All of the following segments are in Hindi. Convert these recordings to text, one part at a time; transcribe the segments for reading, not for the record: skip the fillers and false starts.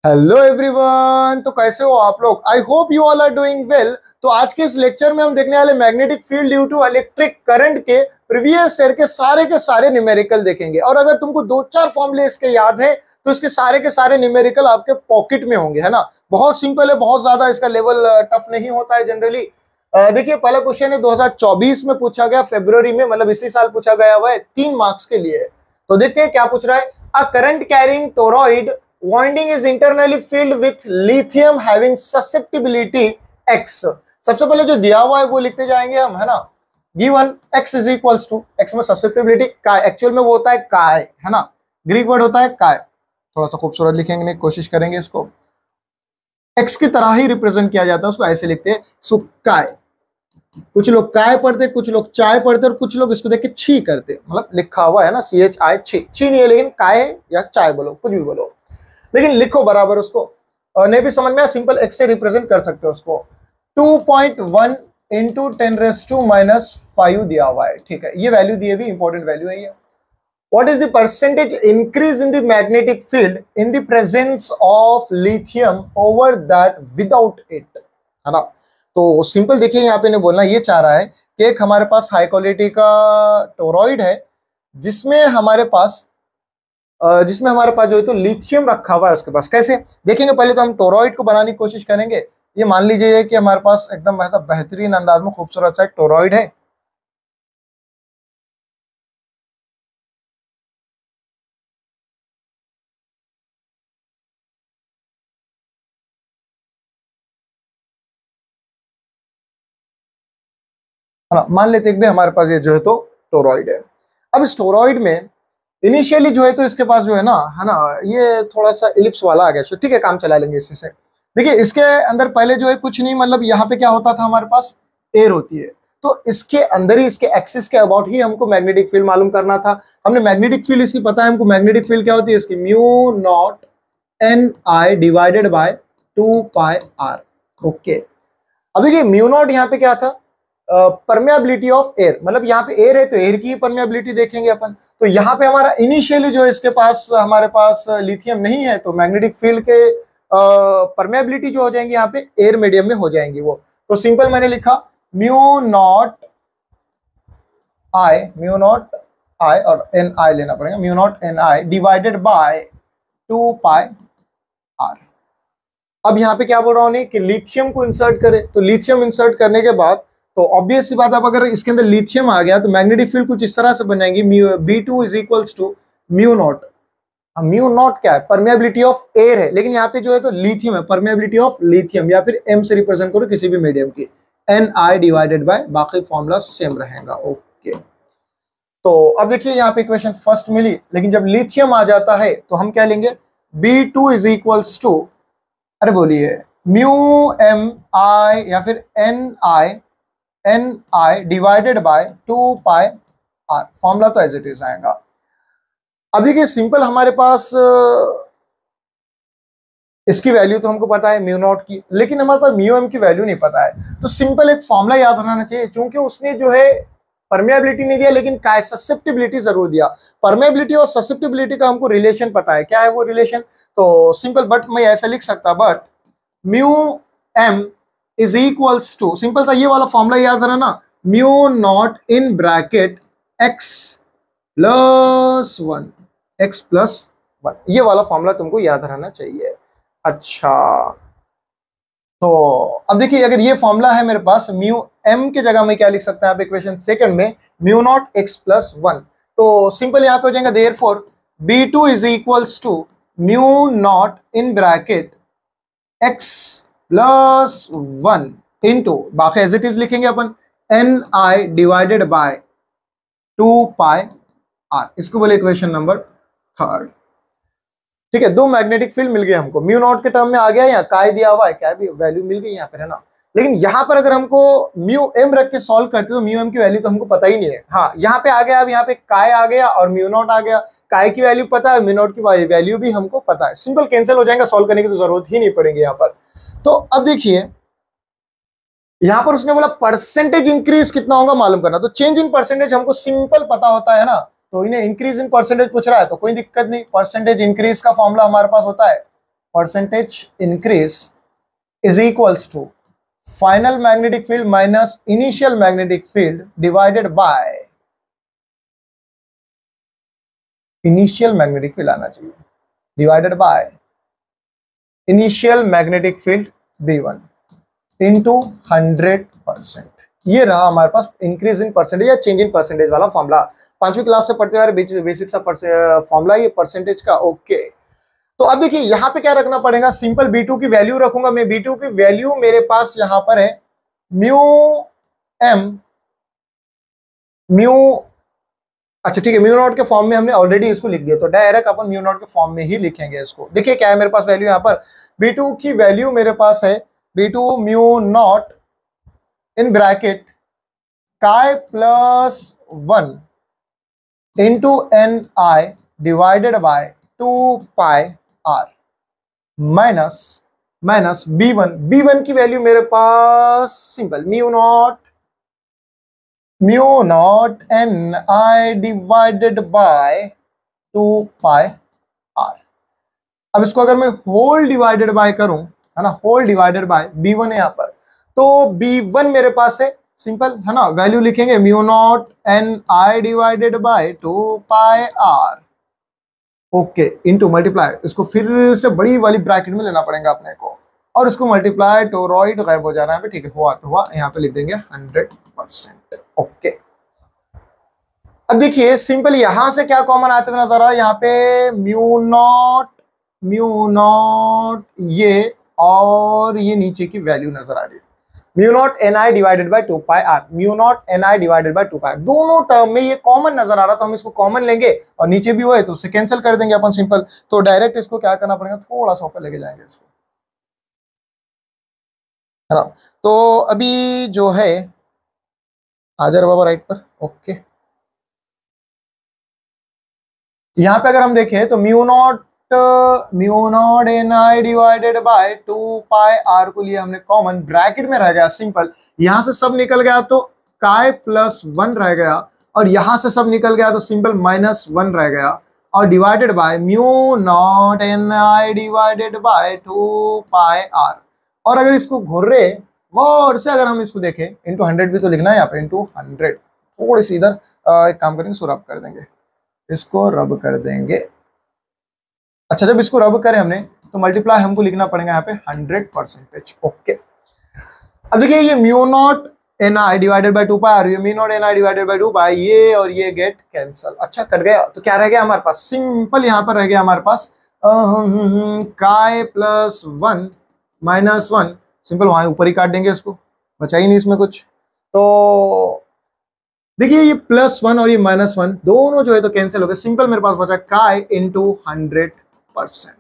Hello everyone. तो कैसे हो आप लोग? I hope you all are doing well. तो आज के इस लेक्चर में हम देखने वाले magnetic field due to electric current के प्रीवियस ईयर के सारे न्यूमेरिकल देखेंगे। और अगर तुमको दो चार फॉर्मूले इसके याद है तो इसके सारे न्यूमेरिकल आपके पॉकेट में होंगे, है ना। बहुत सिंपल है, बहुत ज्यादा इसका लेवल टफ नहीं होता है जनरली। देखिए, पहला क्वेश्चन है 2024 में पूछा गया, फरवरी में, मतलब इसी साल पूछा गया हुआ है, 3 मार्क्स के लिए। तो देखते हैं क्या पूछ रहा है। A current carrying toroid winding is internally filled with lithium having susceptibility x। सबसे पहले जो दिया हुआ है वो लिखते जाएंगे हम, है ना। Given x is equals to, x में ससेप्टिबिलिटी काय, एक्चुअल में वो होता है काय, है ना। ग्रीक वर्ड होता है काय। थोड़ा सा खूबसूरत लिखेंगे, कोशिश करेंगे इसको। x की तरह ही रिप्रेजेंट किया जाता है, उसको ऐसे लिखते हैं, सो काय। कुछ लोग काय पढ़ते, कुछ लोग चाय पढ़ते और कुछ लोग इसको देख के छी करते, मतलब लिखा हुआ है ना CHI, छी नहीं है, लेकिन काय या चाय बोलो, कुछ भी बोलो, लेकिन लिखो बराबर उसको। और नहीं भी समझ में, सिंपल एक्स से रिप्रेजेंट कर सकते हो उसको। 2.1 इंटू 10⁻⁻5 दिया हुआ है, ठीक है। ये वैल्यू दी है, इंपॉर्टेंट वैल्यू है ये। What is the percentage increase in the magnetic field in the presence of lithium over that without it, है ना। तो सिंपल देखिए, यहाँ पे ने बोलना ये चाह रहा है कि एक हमारे पास हाई क्वालिटी का टोरॉइड है जिसमें हमारे पास जो है तो लिथियम रखा हुआ है उसके पास। कैसे देखेंगे, पहले तो हम टोरॉइड को बनाने की कोशिश करेंगे। ये मान लीजिए कि हमारे पास एकदम ऐसा बेहतरीन अंदाज में खूबसूरत सा एक टोरॉइड है। है ना, मान लेते हैं कि हमारे पास ये जो है तो टोरॉइड है। अब इस टोरॉइड में इनिशियली जो है तो इसके पास जो है ना, ये थोड़ा सा इलिप्स वाला आ गया, ठीक है, काम चला लेंगे इसी से। देखिए, इसके अंदर पहले जो है कुछ नहीं, मतलब यहाँ पे क्या होता था, हमारे पास एयर होती है। तो इसके अंदर ही, इसके एक्सिस के अबाउट ही हमको मैग्नेटिक फील्ड मालूम करना था। हमने मैग्नेटिक फील्ड इसकी पता है हमको, मैग्नेटिक फील्ड क्या होती है इसकी, mu naught NI divided by 2πr। Okay, अब देखिए म्यू नॉट यहाँ पे क्या था, परमेबिलिटी ऑफ एयर, मतलब यहाँ पे एयर है तो एयर की परमेबिलिटी देखेंगे अपन। तो यहाँ पे हमारा इनिशियली जो है इसके पास, हमारे पास लिथियम नहीं है, तो मैग्नेटिक फील्ड के परमेबिलिटी जो हो जाएंगी यहाँ पे एयर मीडियम में हो जाएंगी वो। तो सिंपल मैंने लिखा म्यू नॉट आई और NI लेना पड़ेगा, mu naught NI divided by 2πr। अब यहाँ पे क्या बोल रहा हूँ कि लिथियम को इंसर्ट करे, तो लिथियम इंसर्ट करने के बाद तो ऑब्वियस सी बात, अब अगर इसके अंदर लिथियम आ गया तो मैग्नेटिक फील्ड कुछ इस तरह से बन जाएंगी, B2 is equals to mu naught. Mu naught क्या है, परमेबिलिटी ऑफ एयर है, लेकिन यहाँ पे जो है तो लिथियम है, परमेबिलिटी ऑफ लिथियम, या फिर M से रिप्रेजेंट करो किसी भी मीडियम की, NI डिवाइडेड बाय, बाकी फॉर्मूला सेम रहेगा। ओके, तो अब देखिए यहाँ पे इक्वेशन फर्स्ट मिली, लेकिन जब लिथियम आ जाता है तो हम क्या लेंगे, B2 इज इक्वल्स टू, अरे बोलिए, म्यू MI या फिर NI divided by 2πr। Formula तो एज इट इज आएगा। अब देखिए सिंपल, हमारे पास इसकी वैल्यू तो हमको पता है म्यू नॉट की, लेकिन हमारे पास म्यू एम की वैल्यू नहीं पता है। तो सिंपल एक फॉर्मूला याद रहना चाहिए, क्योंकि उसने जो है परमेबिलिटी नहीं दिया, लेकिन काय ससेप्टिबिलिटी जरूर दिया। परमेबिलिटी और ससेप्टिबिलिटी का हमको रिलेशन पता है, क्या है वो रिलेशन, तो सिंपल, बट मैं ऐसा लिख सकता, but mu M is equals to, simple सा ये वाला फॉर्मूला याद रहना, mu naught in bracket x plus 1, x plus 1, ये वाला फॉर्मूला तुमको याद रहना चाहिए। अच्छा, तो अब देखिए, अगर ये फॉर्मूला है मेरे पास, म्यू एम की जगह में क्या लिख सकते हैं आप इक्वेशन सेकंड में, म्यू नॉट x प्लस 1। तो सिंपल यहाँ पे हो जाएगा, therefore B2 is equals to mu naught in bracket x plus 1 into, बाकी एज इट इज लिखेंगे अपन, NI डिवाइडेड बाय 2πr। इसको बोले इक्वेशन नंबर थर्ड। ठीक है, दो मैग्नेटिक फील्ड मिल गए हमको, म्यू नॉट के टर्म में आ गया, या काय दिया हुआ है, क्या भी वैल्यू मिल गई यहाँ पर, है ना। लेकिन यहाँ पर अगर हमको म्यू एम रख के सॉल्व करते तो म्यू एम की वैल्यू तो हमको पता ही नहीं है। हाँ, यहाँ पे आ गया, अब यहाँ पे काय आ गया और म्यू नॉट आ गया, काय की वैल्यू पता है, म्यू नॉट की वैल्यू भी हमको पता है, सिंपल कैंसिल हो जाएगा, सॉल्व करने की तो जरूरत ही नहीं पड़ेगी यहाँ पर। तो अब देखिए, यहां पर उसने बोला परसेंटेज इंक्रीज कितना होगा मालूम करना, तो चेंज इन परसेंटेज हमको सिंपल पता होता है ना, तो इन्हें इंक्रीज इन परसेंटेज पूछ रहा है तो कोई दिक्कत नहीं। परसेंटेज इंक्रीज का फॉर्मूला हमारे पास होता है percentage increase is equals to final magnetic field minus initial magnetic field divided by initial magnetic field आना चाहिए divided by initial magnetic field V1 into 100%। ये रहा हमारे पास इंक्रीज इन परसेंटेज या चेंज इन परसेंटेज वाला फॉर्मूला। 5वीं क्लास से पढ़ते हुए बेसिक सा फॉर्मूला ये परसेंटेज का। ओके, तो अब देखिए यहां पे क्या रखना पड़ेगा, सिंपल B2 की वैल्यू रखूंगा मैं। B2 की वैल्यू मेरे पास यहां पर है म्यू एम म्यू, अच्छा ठीक है, म्यू नॉट के फॉर्म में हमने ऑलरेडी इसको लिख दिया, तो डायरेक्ट अपन म्यू नॉट के फॉर्म में ही लिखेंगे इसको। देखिए क्या है मेरे पास वैल्यू यहां पर, B2 की वैल्यू मेरे पास है B2 mu naught in bracket K plus 1 into N I divided by 2 pi R minus B1 की वैल्यू मेरे पास simple mu naught N I divided by 2 pi R. अब इसको अगर मैं होल डिवाइडेड बाय करूं, है ना, होल डिवाइडेड बाय B1 है यहां पर, तो B1 मेरे पास है सिंपल, है ना, वैल्यू लिखेंगे mu naught N I divided by 2 pi R, okay, into multiply, इसको फिर से बड़ी वाली ब्रैकेट में लेना पड़ेगा अपने को, और इसको मल्टीप्लाई टोरॉइड गायब हो जा रहा है, ठीक है, हुआ तो हुआ, यहाँ पे लिख देंगे 100%। ओके, अब देखिए सिंपल यहां से क्या कॉमन आते हुए नजर आ रहा है, यहाँ पे म्यू नॉट ये और ये नीचे की वैल्यू नजर आ रही है, mu naught N I divided by 2 pi R, mu naught N I divided by 2 pi, दोनों टर्म में ये कॉमन नजर आ रहा, तो हम इसको कॉमन लेंगे और नीचे भी वो है तो उसे कैंसिल कर देंगे अपन सिंपल। तो डायरेक्ट इसको क्या करना पड़ेगा, थोड़ा सा ऊपर लेके जाएंगे इसको, है ना। तो अभी जो है आ जा रहा बाबा राइट पर। ओके, यहां पे अगर हम देखें तो mu naught N I divided by 2 pi R को लिए हमने कॉमन, ब्रैकेट में रह गया सिंपल, यहां से सब निकल गया तो काय प्लस 1 रह गया, और यहां से सब निकल गया तो सिंपल -1 रह गया, और divided by mu naught N I divided by 2 pi R. और अगर इसको घुर्रे और से अगर हम इसको देखें इंटू 100 भी तो लिखना है यहाँ पे, इंटू 100, थोड़ी सी इधर एक काम करेंगे, इसको रब कर देंगे, इसको रब कर देंगे। अच्छा, जब इसको रब करें हमने तो मल्टीप्लाई हमको लिखना पड़ेगा यहाँ पे 100%। ओके, अब देखिए ये mu naught N I divided by 2 pi R, ये mu naught N I divided by 2 pi, ये और ये गेट कैंसल। अच्छा, कट गया तो क्या रह गया हमारे पास, सिंपल यहाँ पर रह गया हमारे पास काय प्लस 1 -1, सिंपल वहां ऊपर ही काट देंगे, इसको बचा ही नहीं इसमें कुछ। तो देखिए ये +1 और ये -1 दोनों जो है तो कैंसिल हो गए, सिंपल मेरे पास बचा काय इंटू 100%।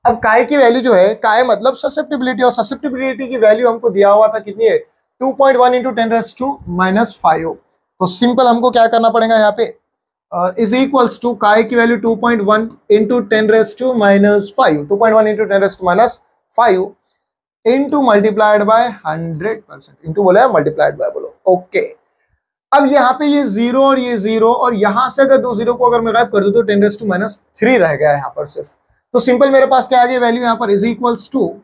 अब काय की वैल्यू जो है, काय मतलब ससेप्टिबिलिटी, और ससेप्टिबिलिटी की वैल्यू हमको दिया हुआ था कितनी है, 2.1 इंटू 10⁻⁻5। तो सिंपल हमको क्या करना पड़ेगा यहाँ पे, इज इक्वल्स टू काय की value 2.1 into 10⁻⁻5, 2.1 into 10⁻⁻5 into multiplied by 100%, into बोला है मल्टीप्लाइड बाय बोलो। ओके, अब यहाँ पे ये 0 और ये 0, और यहां से अगर 2 0 को अगर मैं गायब कर दूं तो 10⁻³ रह गया है यहाँ पर सिर्फ। तो सिंपल मेरे पास क्या आ गई वैल्यू यहाँ पर, इज इक्वल्स टू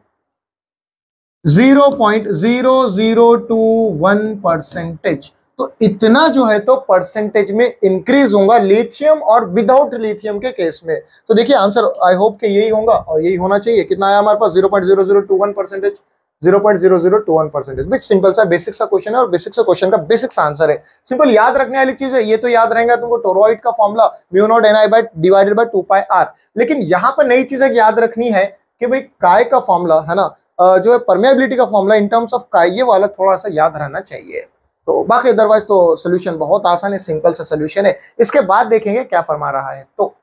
0.0021%। तो इतना जो है तो परसेंटेज में इंक्रीज होगा लिथियम और विदाउट लिथियम के केस में। तो देखिए आंसर आई होप कि यही होगा और यही होना चाहिए। कितना आया हमारे पास, 0.0021%, 0.0021%। बिच सिंपल सा बेसिक सा क्वेश्चन है और बेसिक सा क्वेश्चन का बेसिक सा आंसर है। सिंपल याद रखने वाली चीज है, ये तो याद रहेगा तुमको टोरॉइड का formula mu naught N I by divided by 2 pi R. लेकिन यहां पर नई चीज याद रखनी है कि भाई काय का फॉर्मूला है ना, जो है परमेबिलिटी का फॉर्मूला इन टर्म्स ऑफ काय, ये वाला थोड़ा सा याद रहना चाहिए। तो बाकी अदरवाइज तो सोल्यूशन बहुत आसान है, सिंपल सा सोल्यूशन है। इसके बाद देखेंगे क्या फरमा रहा है। तो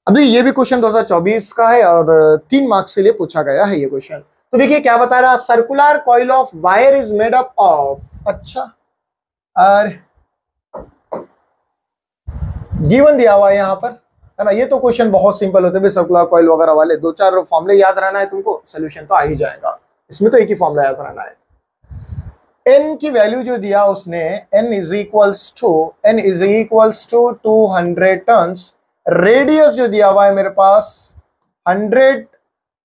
अभी ये भी क्वेश्चन 2024 का है और 3 मार्क्स के लिए पूछा गया है ये क्वेश्चन। तो देखिए क्या बता रहा, circular coil of wire is made up of, अच्छा और गिवन दिया हुआ है यहाँ पर, है ना। ये तो क्वेश्चन बहुत सिंपल होते हैं, सर्कुलर कॉइल वगैरह वाले 2-4 फॉर्मूले याद रहना है तुमको, सोल्यूशन तो आ ही जाएगा। इसमें तो एक ही फॉर्मूला याद रहना है। n की वैल्यू जो दिया उसने, n is equals to 200 turns. Radius जो दिया हुआ है मेरे पास 100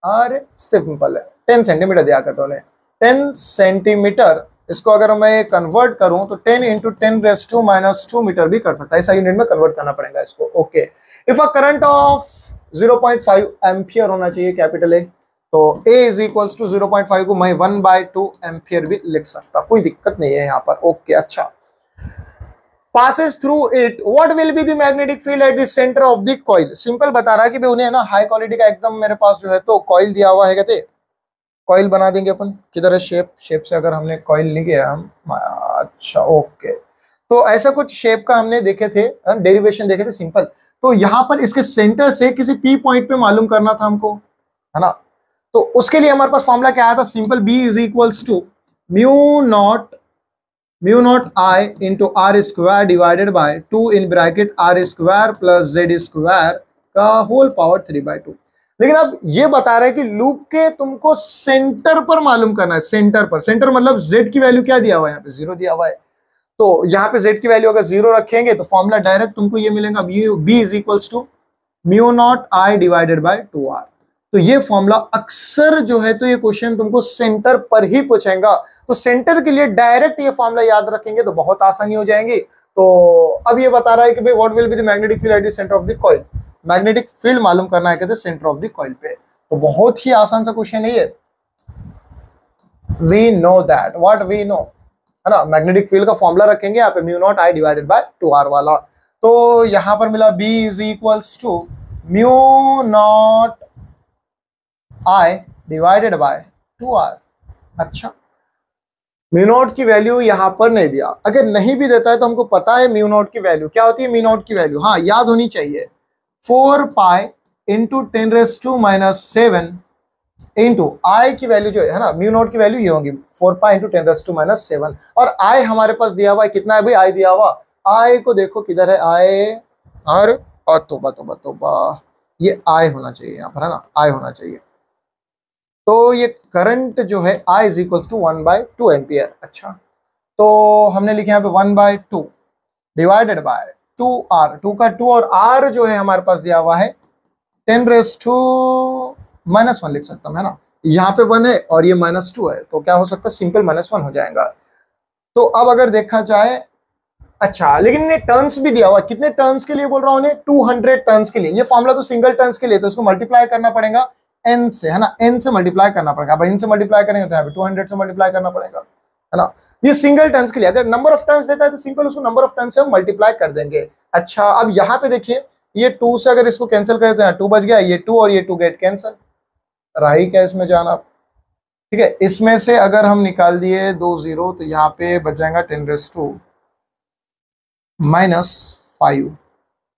और सिंपल है 10 सेंटीमीटर दिया करता उन्हें 10 सेंटीमीटर। इसको अगर मैं कन्वर्ट करूं तो 10 इंटू 10⁻² मीटर भी कर सकता है, ऐसा यूनिट में कन्वर्ट करना पड़ेगा इसको। Okay, if a current of 0.5 ampere होना चाहिए कैपिटल ए, तो A इज इक्वल्स टू 0.5 को मैं 1/2 एम्पियर भी लिख सकता, कोई दिक्कत नहीं है यहाँ पर। ओके, अच्छा, passes through it, what will be the magnetic field at the center of the coil? Simple बता रहा है कि भाई उन्हें ना हाई क्वालिटी का एकदम मेरे पास जो है तो कॉइल दिया हुआ है, कहते कॉइल बना देंगे अपन। किधर है शेप से अगर हमने कॉइल लिखे हम, अच्छा ओके, तो ऐसा कुछ शेप का हमने देखे थे, डेरिवेशन देखे थे सिंपल। तो यहाँ पर इसके सेंटर से किसी पी पॉइंट पे मालूम करना था हमको, है ना। तो उसके लिए हमारे पास फॉर्मूला क्या आया था, simple B is equals to mu naught I into R square divided by 2 in bracket R square plus Z square का होल पावर 3/2। लेकिन अब ये बता रहा है कि लूप के तुमको सेंटर पर मालूम करना है, सेंटर पर। सेंटर मतलब Z की वैल्यू क्या दिया हुआ है, यहाँ पे 0 दिया हुआ है। तो यहाँ पे Z की वैल्यू अगर 0 रखेंगे तो फॉर्मूला डायरेक्ट तुमको ये मिलेगा, B is equals to mu naught I divided by 2R। तो ये फॉर्मूला अक्सर जो है तो ये क्वेश्चन तुमको सेंटर पर ही पूछेगा, तो सेंटर के लिए डायरेक्ट ये फॉर्मूला याद रखेंगे तो बहुत आसानी हो जाएंगी। तो अब ये बता रहा है कि भाई what will be the magnetic field at the centre of the coil, magnetic field मालूम करना है कहते सेंटर ऑफ द कॉइल पे। तो बहुत ही आसान सा क्वेश्चन है ये, we know that, what we know, है ना। मैग्नेटिक फील्ड का फॉर्मूला रखेंगे यहाँ पे mu naught I divided by 2R वाला। तो यहां पर मिला B is equals to mu naught I divided by 2R। अच्छा, म्यू नॉट की वैल्यू यहां पर नहीं दिया, अगर नहीं भी देता है तो हमको पता है म्यू नॉट की वैल्यू क्या होती है। म्यू नॉट की वैल्यू हाँ याद होनी चाहिए, 4 पाई इंटू 10⁻⁷ इंटू I की वैल्यू जो है ना, म्यू नॉट की वैल्यू ये होगी 4 पाई इंटू 10⁻⁷। और I हमारे पास दिया हुआ है, कितना है भाई I दिया हुआ, I को देखो किधर है I, और तोबा ये I होना चाहिए यहाँ पर, है ना, I होना चाहिए। तो ये करंट जो है I is equals to 1/2 ampere. अच्छा, तो हमने लिखे यहाँ पे 1/2 डिवाइडेड बाय 2R, 2 का 2 और R जो है हमारे पास दिया हुआ है 10⁻⁻1 लिख सकता हूं, है ना। यहाँ पे 1 है और ये -2 है, तो क्या हो सकता है, सिंपल -1 हो जाएगा। तो अब अगर देखा जाए, अच्छा लेकिन इन्हें टर्न्स भी दिया हुआ, कितने टर्न्स के लिए बोल रहा हूँ, 200 टर्न्स के लिए। ये फॉर्मूला तो सिंगल टर्न्स के लिए, तो इसको मल्टीप्लाई करना पड़ेगा n से, है ना, n से मल्टीप्लाई करना पड़ेगा। अब n से मल्टीप्लाई करेंगे तो यहाँ पे 200 से मल्टीप्लाई करना पड़ेगा, है ना। ये सिंगल टर्न्स के लिए, अगर नंबर ऑफ टर्न्स देता है तो सिंपल उसको नंबर ऑफ टर्न्स से हम मल्टीप्लाई कर देंगे। अच्छा, अब यहाँ पे देखिए, ये 2 से अगर इसको कैंसिल करें तो यहाँ 2 बच गया, ये 2 और ये 2 गेट कैंसिल, रहा ही क्या इसमें जाना। ठीक है, इसमें से अगर हम निकाल दिए 2 0 तो यहाँ पे बच जाएगा 10⁻⁻5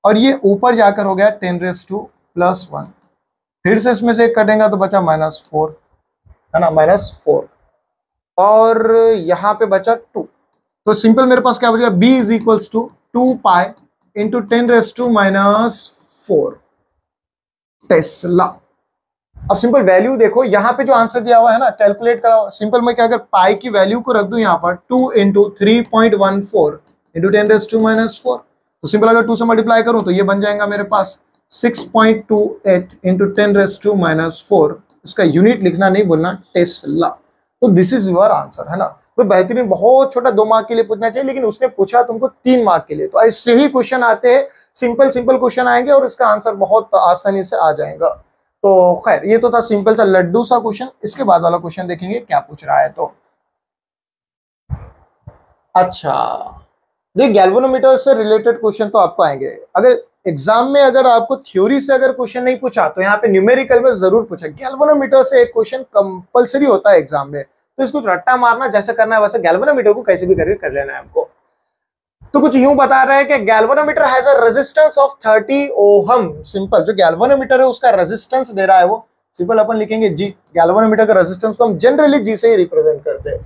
और ये ऊपर जाकर हो गया 10⁻+1। फिर से इसमें से एक कटेगा तो बचा -4, है ना, -4 और यहाँ पे बचा 2। तो सिंपल मेरे पास क्या बचेगा, B is equals to 2 pi into 10⁻⁻4 tesla. अब सिंपल वैल्यू देखो, यहाँ पे जो आंसर दिया हुआ है ना, कैलकुलेट करा, सिंपल मैं क्या, अगर पाई की वैल्यू को रख दूं यहाँ पर 2 इंटू 3.14 इंटू 10⁻⁻4, तो सिंपल अगर 2 से मल्टीप्लाई करूं तो ये बन जाएगा मेरे पास 6.28 इंटू 10⁻⁻4। इसका यूनिट लिखना नहीं बोलना, टेस्ला। तो दिस इज योर आंसर, है ना। तो बेहतरीन, बहुत छोटा 2 मार्क के लिए पूछना चाहिए, लेकिन उसने पूछा तुमको 3 मार्क के लिए। तो ऐसे ही क्वेश्चन आते हैं, सिंपल क्वेश्चन आएंगे और इसका आंसर बहुत आसानी से आ जाएगा। तो खैर, ये तो था सिंपल सा लड्डू सा क्वेश्चन। इसके बाद वाला क्वेश्चन देखेंगे क्या पूछ रहा है। तो अच्छा, देखिए गैल्वेनोमीटर से रिलेटेड क्वेश्चन तो आपको आएंगे। अगर एग्जाम में अगर आपको थ्योरी से अगर क्वेश्चन नहीं पूछा तो यहाँ पे न्यूमेरिकल में जरूर पूछा। गैल्वेनोमीटर से एक क्वेश्चन कंपलसरी होता है एग्जाम में, तो इसको रट्टा मारना जैसे करना है वैसे गैल्वेनोमीटर को कैसे भी करके कर लेना है हमको। तो कुछ यूं बता रहा है कि galvanometer has a resistance of 30 ohm. Simple, जो गैल्वेनोमीटर है उसका रेजिस्टेंस दे रहा है वो, सिंपल अपन लिखेंगे जी। गैल्वेनोमीटर का रेजिस्टेंस को हम जनरली जी से ही रिप्रेजेंट करते हैं,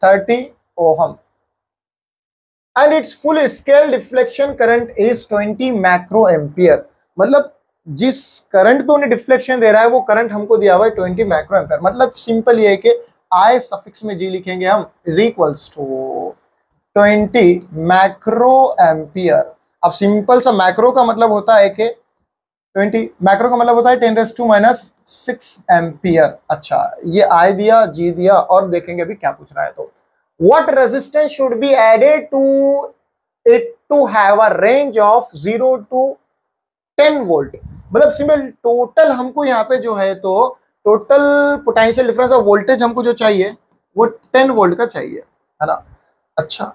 30 ohm. And it's full scale deflection current is 20 micro ampere. मतलब जिस करंट पे उन्हें डिफ्लेक्शन दे रहा है वो करंट हमको दिया हुआ है 20 माइक्रो एम्पियर। मतलब सिंपल ये है कि आई सफिक्स में जी लिखेंगे हम, is equals to 20 micro ampere. अब सिंपल सा मैक्रो का मतलब होता है कि 20, मैक्रो का मतलब होता है 10⁻⁻⁶ एम्पियर। अच्छा, ये आई दिया, जी दिया, और देखेंगे अभी क्या पूछ रहा है। तो what resistance should be added to it to have a range of 0 to 10 volt. मतलब सिंपल टोटल हमको यहाँ पे जो है तो total potential difference of voltage हमको जो चाहिए वो 10 वोल्ट का चाहिए, है ना। अच्छा,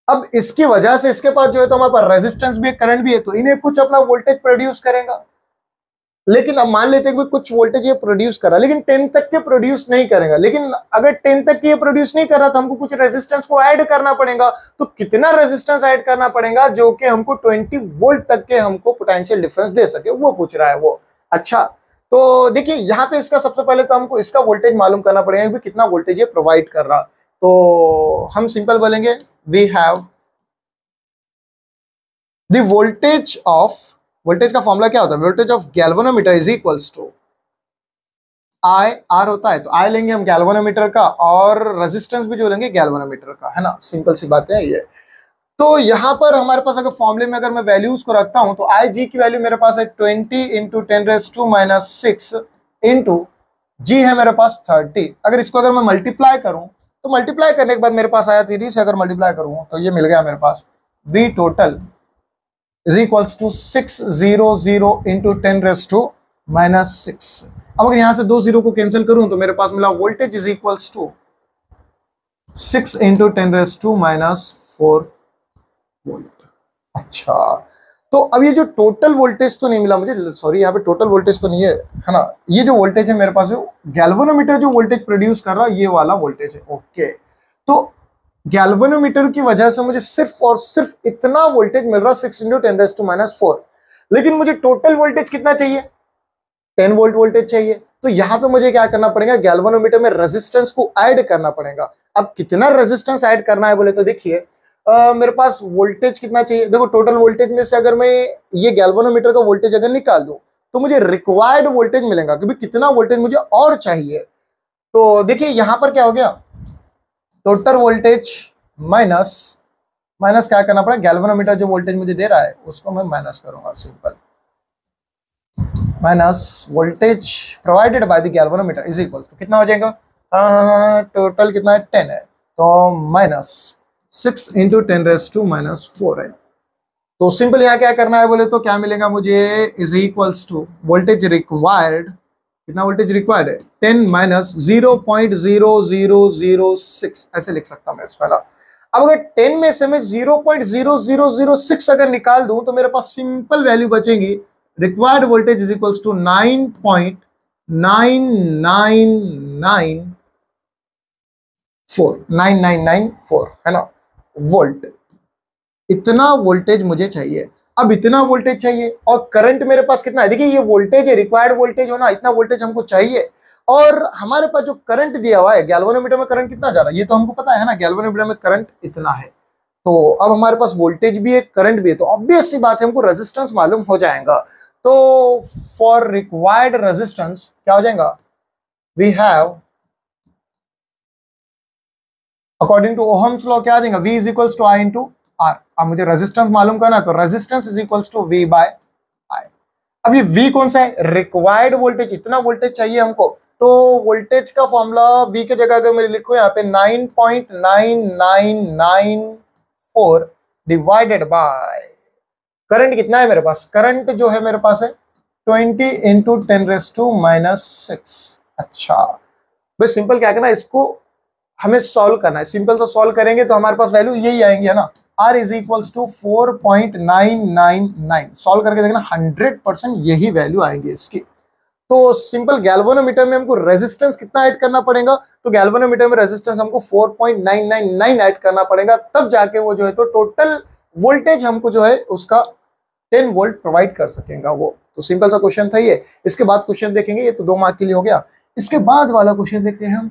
अब इसकी वजह से इसके पास जो है तो हमारे पास रेजिस्टेंस भी है, करंट भी है, तो इन्हें कुछ अपना वोल्टेज प्रोड्यूस करेगा। लेकिन अब मान लेते हैं कि कुछ वोल्टेज ये प्रोड्यूस करा, लेकिन 10 तक के प्रोड्यूस नहीं करेगा। लेकिन अगर 10 तक के ये प्रोड्यूस नहीं कर रहा तो हमको कुछ रेजिस्टेंस को ऐड करना पड़ेगा। तो कितना रेजिस्टेंस ऐड करना पड़ेगा जो कि हमको 20 वोल्ट तक के हमको पोटेंशियल डिफरेंस दे सके, वो पूछ रहा है वो। अच्छा, तो देखिए यहाँ पे इसका सबसे पहले तो हमको इसका वोल्टेज मालूम करना पड़ेगा कि कितना वोल्टेज ये प्रोवाइड कर रहा। तो हम सिंपल बोलेंगे we have the voltage of, voltage का फॉर्मूला क्या होता है, voltage of galvanometer is equals to I, R होता है तो आई लेंगे हम गैल्वेनोमीटर का, और रेजिस्टेंस भी जो लेंगे गैल्वेनोमीटर का, है ना। सिंपल सी बात है ये। तो यहां पर हमारे पास अगर फॉर्मूले में अगर मैं वैल्यूज को रखता हूं तो आई जी की वैल्यू मेरे पास है 20 × 10⁻⁻⁶ इंटू जी है मेरे पास 30। अगर इसको अगर मैं मल्टीप्लाई करूं तो मल्टीप्लाई करने के बाद मेरे पास आया 3 से, अगर मल्टीप्लाई करूं तो ये मिल गया मेरे पास V total is equals to 600 into 10⁻⁻⁶। अब अगर यहां से 2 0 को कैंसिल करूं तो मेरे पास मिला voltage is equals to 6 into 10⁻⁻⁴ volt. अच्छा, तो अब ये जो टोटल वोल्टेज तो नहीं मिला मुझे, सॉरी यहाँ पे टोटल वोल्टेज तो नहीं है ना। ये जो वोल्टेज है मेरे पास, गैल्वेनोमीटर जो वोल्टेज प्रोड्यूस कर रहा है ये वाला वोल्टेज है। ओके, तो गैल्वेनोमीटर की वजह से मुझे सिर्फ और सिर्फ इतना वोल्टेज मिल रहा 6 × 10⁻⁴। लेकिन मुझे टोटल वोल्टेज कितना चाहिए, 10 वोल्ट वोल्टेज चाहिए। तो यहां पे मुझे क्या करना पड़ेगा, गैल्वेनोमीटर में रेजिस्टेंस को ऐड करना पड़ेगा। अब कितना रेजिस्टेंस ऐड करना है बोले तो देखिए मेरे पास वोल्टेज कितना चाहिए। देखो टोटल वोल्टेज में से अगर मैं ये गैल्वेनोमीटर का वोल्टेज अगर निकाल दूं तो मुझे रिक्वायर्ड वोल्टेज मिलेगा कि कितना वोल्टेज मुझे और चाहिए। तो देखिए यहां पर क्या हो गया, टोटल वोल्टेज माइनस माइनस क्या करना पड़ेगा, गैल्वेनोमीटर जो वोल्टेज मुझे दे रहा है उसको मैं माइनस करूंगा। Simple minus voltage provided by the galvanometer is equal to कितना हो जाएगा, टोटल कितना है 10 है, तो माइनस 6 × 10⁻⁻⁴ है। तो सिंपल यहाँ क्या करना है बोले तो क्या मिलेगा मुझे, is equals to voltage required, कितना वोल्टेज रिक्वायर्ड है 10 - 0.0006 ऐसे लिख सकता हूं मैं पहला। अब अगर 10 में से मैं 0.0006 अगर निकाल दूं तो मेरे पास सिंपल वैल्यू बचेगी, required voltage is equals to 9.9994 है ना वोल्ट। इतना वोल्टेज मुझे चाहिए। अब इतना वोल्टेज चाहिए और करंट मेरे पास कितना है, देखिए ये वोल्टेज है, रिक्वायर्ड वोल्टेज हो ना, इतना वोल्टेज हमको चाहिए। और हमारे पास जो करंट दिया हुआ है, गैल्वेनोमीटर में करंट कितना जा रहा है ये तो हमको पता है ना, गैल्वेनोमीटर में करंट इतना है। तो अब हमारे पास वोल्टेज भी है, करंट भी है, तो ऑब्वियस सी बात है हमको रेजिस्टेंस मालूम हो जाएगा। तो फॉर रिक्वायर्ड रेजिस्टेंस क्या हो जाएगा, we have according to Ohm's law क्या आ जाएगा, V is equals to I into R। अब मुझे रेजिस्टेंस मालूम करना है तो resistance is equals to V by I। अब ये V कौन सा है, रिक्वायर्ड वोल्टेज, इतना वोल्टेज चाहिए हमको। तो वोल्टेज का फॉर्मूला V की जगह अगर मैं लिखूं यहाँ पे 9.9994 डिवाइडेड बाय करंट कितना है मेरे पास, करंट जो है मेरे पास है 20 × 10⁻⁻�6। अच्छा बस सिंपल क्या करना है, इसको हमें सॉल्व करना है। सिंपल तो सॉल्व करेंगे तो हमारे पास वैल्यू यही आएंगे है ना, R is equals to 4.999। Solve करके देखना 100% यही वैल्यू आएंगे इसकी। तो सिंपल गैल्वेनोमीटर में हमको रेजिस्टेंस कितना ऐड करना पड़ेगा, तो गैल्वेनोमीटर में रेजिस्टेंस हमको 4.999 ऐड करना पड़ेगा, तब जाके वो जो है तो टोटल वोल्टेज हमको जो है उसका 10 वोल्ट प्रोवाइड कर सकेगा वो। तो सिंपल सा क्वेश्चन था ये। इसके बाद क्वेश्चन देखेंगे, ये तो 2 मार्क के लिए हो गया। इसके बाद वाला क्वेश्चन देखते हैं हम,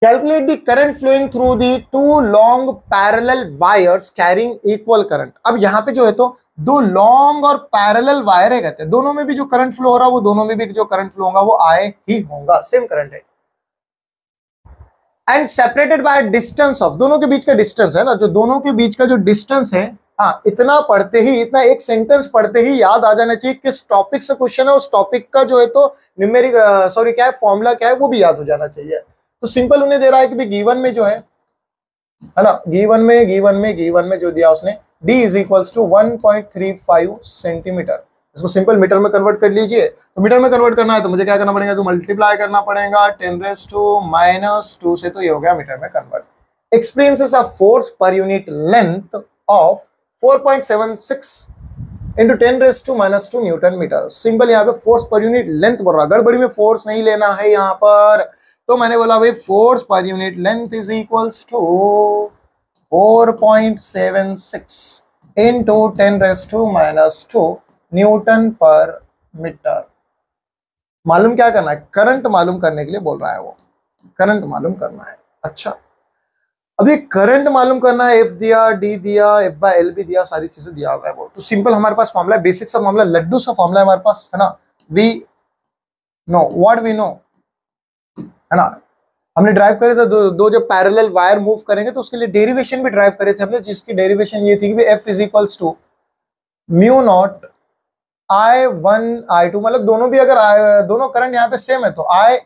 calculate the current flowing through the 2 long parallel wires carrying equal current। अब यहां पे जो है तो 2 लॉन्ग और पैरेलल वायर है कहते हैं, दोनों में भी जो करंट फ्लो हो रहा है वो दोनों में भी जो करंट फ्लो होगा वो आए ही होगा, सेम करंट है। And separated by distance of, दोनों के बीच का डिस्टेंस है ना, जो दोनों के बीच का जो डिस्टेंस है हाँ, इतना पढ़ते ही, इतना एक सेंटेंस पढ़ते ही याद आ जाना चाहिए किस टॉपिक से क्वेश्चन है, उस टॉपिक का जो है तो न्यूमेरिक सॉरी क्या है, फॉर्मूला क्या है वो भी याद हो जाना चाहिए। तो सिंपल उन्हें दे रहा है कि भाई गिवन में जो है ना, गिवन में जो दिया उसने d is equals to 1.35 centimetre. इसको सिंपल मीटर में कन्वर्ट कर लीजिए। तो मीटर में कन्वर्ट करना है तो मुझे क्या करना पड़ेगा, जो मल्टीप्लाई करना पड़ेगा 10⁻⁻2 से, तो ये हो गया मीटर में convert. Experiences of force per unit length of 4.76 into 10⁻⁻2 newton metre. Simple यहाँ पे फोर्स पर यूनिट लेंथ बोल रहा, गड़बड़ी में फोर्स नहीं लेना है यहाँ पर। तो मैंने बोला भाई force per unit length is equals to 4.76 into 10⁻⁻2 newton per metre. मालूम क्या करना है, करंट मालूम करने के लिए बोल रहा है वो, करंट मालूम करना है। अच्छा, अब ये करंट मालूम करना है, एफ दिया, डी दिया, एफ बाय एल भी दिया, सारी चीजें दिया हुआ है वो। तो सिंपल हमारे पास फॉर्मूला है, बेसिक सा फॉर्मूला, लड्डू सा फॉर्मूला है हमारे पास, है ना। We know what we know, है ना। हमने ड्राइव करे थे दो जब पैरेलल वायर मूव करेंगे तो उसके लिए डेरिवेशन भी ड्राइव करे थे हमने, जिसकी डेरिवेशन ये थी कि F is equals to mu naught I1 I2, मतलब दोनों भी अगर दोनों करंट यहाँ पे सेम है तो I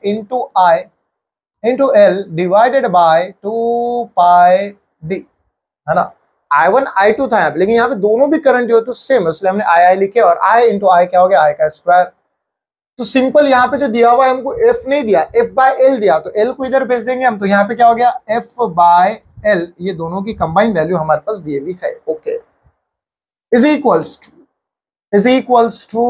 into L divided by 2πd, है ना। I1 I2 था यहाँ पे, लेकिन यहाँ पे दोनों भी करंट जो है तो सेम है, इसलिए हमने I लिखे, और I इंटू I क्या हो गया, I का स्क्वायर। तो सिंपल यहाँ पे जो दिया हुआ है हमको F नहीं दिया, F बाय L दिया, तो L को इधर भेज देंगे हम, तो यहाँ पे क्या हो गया F बाय L, ये दोनों की कंबाइंड वैल्यू हमारे पास दी हुई है। Okay, is equals to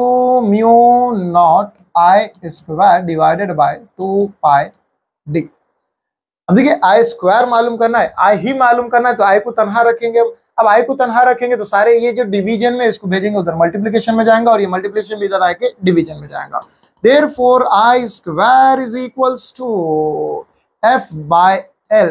mu naught I square divided by 2πd। अब देखिए I स्क्वायर मालूम करना है, I ही मालूम करना है, तो I को तनहा रखेंगे। अब I को तनहा रखेंगे तो सारे ये जो डिवीजन में इसको भेजेंगे उधर मल्टीप्लिकेशन में जाएगा, और ये मल्टीप्लिकेशन भी इधर आके डिवीजन में जाएगा। Therefore I square is equals to F by L